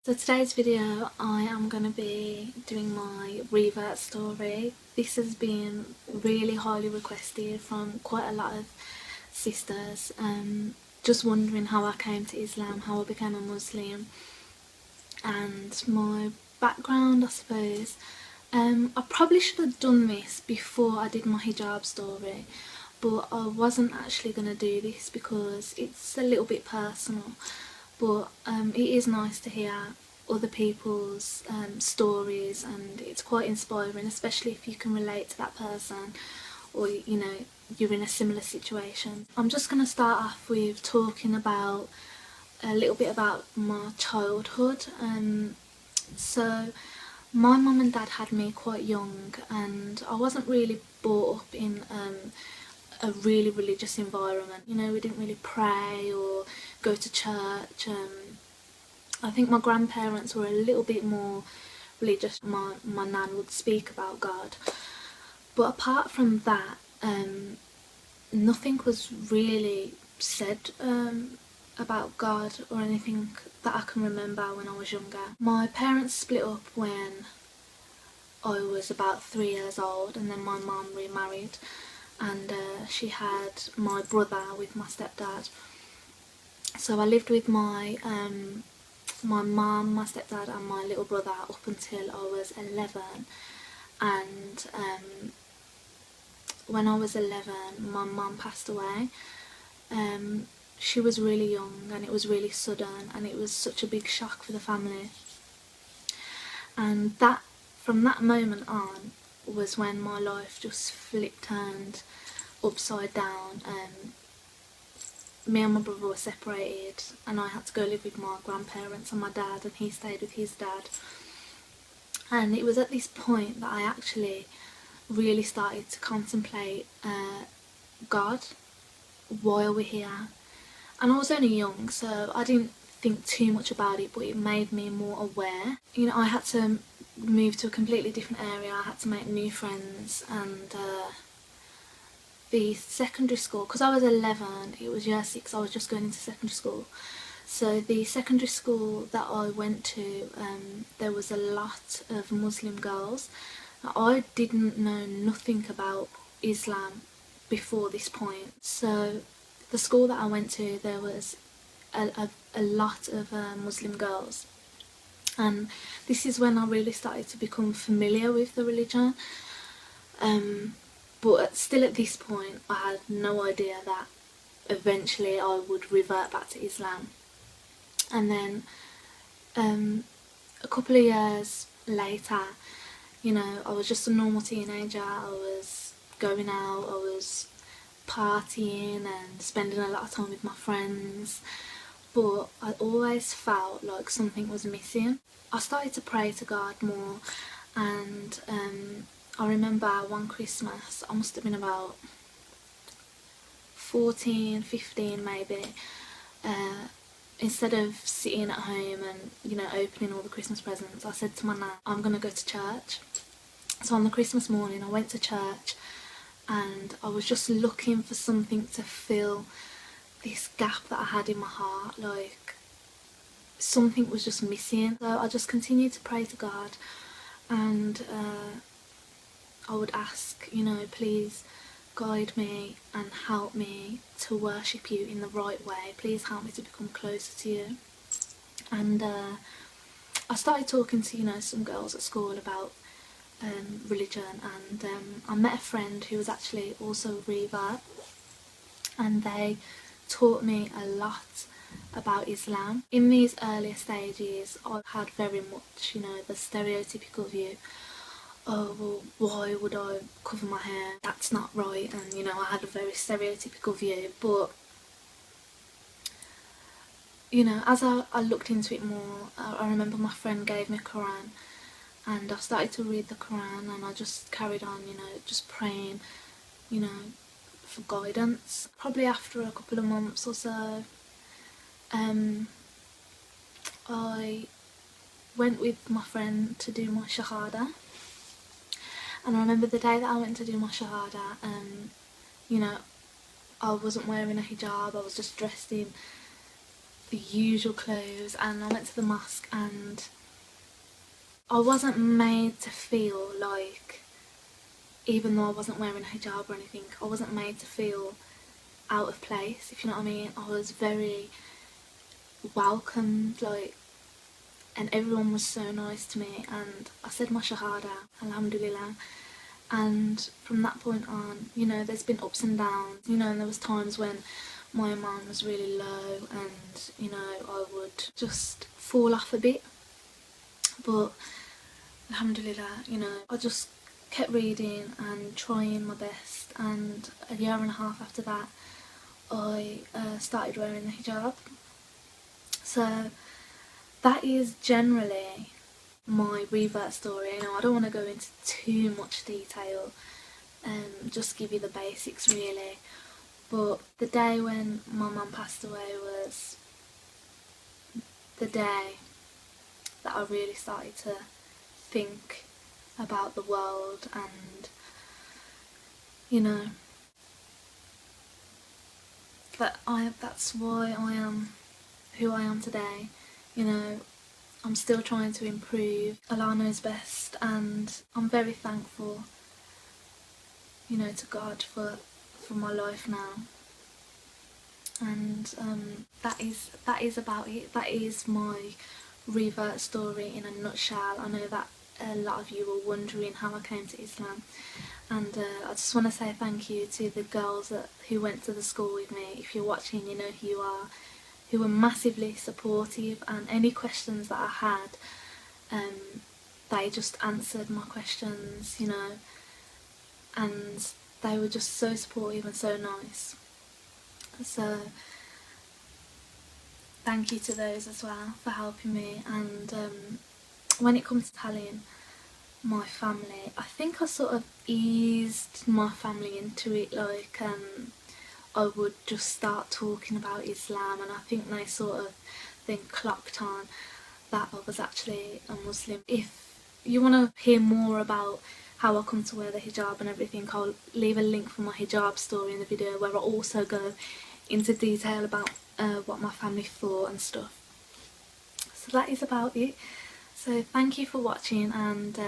So today's video I am going to be doing my Revert story. This has been really highly requested from quite a lot of sisters, just wondering how I came to Islam, how I became a Muslim and my background I suppose. I probably should have done this before I did my hijab story, but I wasn't actually going to do this because it's a little bit personal. But it is nice to hear other people's stories, and it's quite inspiring, especially if you can relate to that person or you're in a similar situation. I'm just going to start off with talking about a little bit about my childhood. So my mum and dad had me quite young, and I wasn't really brought up in a really religious environment. We didn't really pray or go to church. I think my grandparents were a little bit more religious. My nan would speak about God, but apart from that, nothing was really said about God or anything that I can remember when I was younger. My parents split up when I was about 3 years old, and then my mum remarried, and she had my brother with my stepdad. So I lived with my mum, my stepdad and my little brother up until I was 11, and when I was 11 my mum passed away. She was really young and it was really sudden, and it was such a big shock for the family, and from that moment on was when my life just turned upside down. Me and my brother were separated, and I had to go live with my grandparents and my dad, and he stayed with his dad. And it was at this point that I actually really started to contemplate God, why are we here? And I was only young, so I didn't think too much about it, but it made me more aware. I had to move to a completely different area, I had to make new friends, and the secondary school, because I was 11, it was year 6, I was just going into secondary school. So the secondary school that I went to, there was a lot of Muslim girls. I didn't know nothing about Islam before this point. So the school that I went to, there was a lot of Muslim girls, and this is when I really started to become familiar with the religion. But still at this point I had no idea that eventually I would revert back to Islam. And then a couple of years later, I was just a normal teenager. I was going out, I was partying and spending a lot of time with my friends, but I always felt like something was missing. I started to pray to God more, and I remember one Christmas, I must have been about 14, 15 maybe, instead of sitting at home and opening all the Christmas presents, I said to my nan, I'm going to go to church. So on the Christmas morning I went to church, and I was just looking for something to fill this gap that I had in my heart, like something was just missing. So I just continued to pray to God, and I would ask, please guide me and help me to worship you in the right way. Please help me to become closer to you. And I started talking to some girls at school about religion, and I met a friend who was actually also a revert, and they taught me a lot about Islam. In these earlier stages I had very much the stereotypical view, oh well, why would I cover my hair, that's not right, and I had a very stereotypical view. But as I looked into it more, I remember my friend gave me a Quran, and I started to read the Quran, and I just carried on just praying for guidance. Probably after a couple of months or so, I went with my friend to do my shahada. And I remember the day that I went to do my shahada, I wasn't wearing a hijab, I was just dressed in the usual clothes, and I went to the mosque, and I wasn't made to feel like, even though I wasn't wearing a hijab or anything, I wasn't made to feel out of place, if you know what I mean. I was very welcomed, like, and everyone was so nice to me, and I said my shahada, alhamdulillah. And from that point on, you know, there's been ups and downs, you know, and there was times when my iman was really low, and, you know, I would just fall off a bit, but alhamdulillah, you know, I just kept reading and trying my best, and a year and a half after that I started wearing the hijab. So that is generally my revert story. Now, I don't want to go into too much detail, just give you the basics really, but the day when my mum passed away was the day that I really started to think about the world, and, you know, that's why I am who I am today. You know, I'm still trying to improve. Allah knows best, and I'm very thankful, you know, to God for my life now. And that is about it. That is my revert story in a nutshell. I know that a lot of you were wondering how I came to Islam, and I just want to say thank you to the girls who went to the school with me. If you're watching, you know who you are, who were massively supportive, and any questions that I had, they just answered my questions, you know, and they were just so supportive and so nice. So thank you to those as well for helping me. And when it comes to telling my family, I think I sort of eased my family into it, like I would just start talking about Islam, and I think they sort of then clocked on that I was actually a Muslim. If you want to hear more about how I come to wear the hijab and everything, I'll leave a link for my hijab story in the video, where I also go into detail about what my family thought and stuff. So that is about it. So thank you for watching and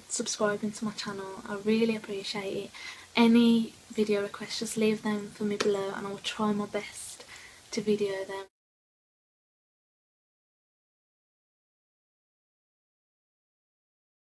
subscribing to my channel. I really appreciate it. Any video requests, just leave them for me below, and I will try my best to video them.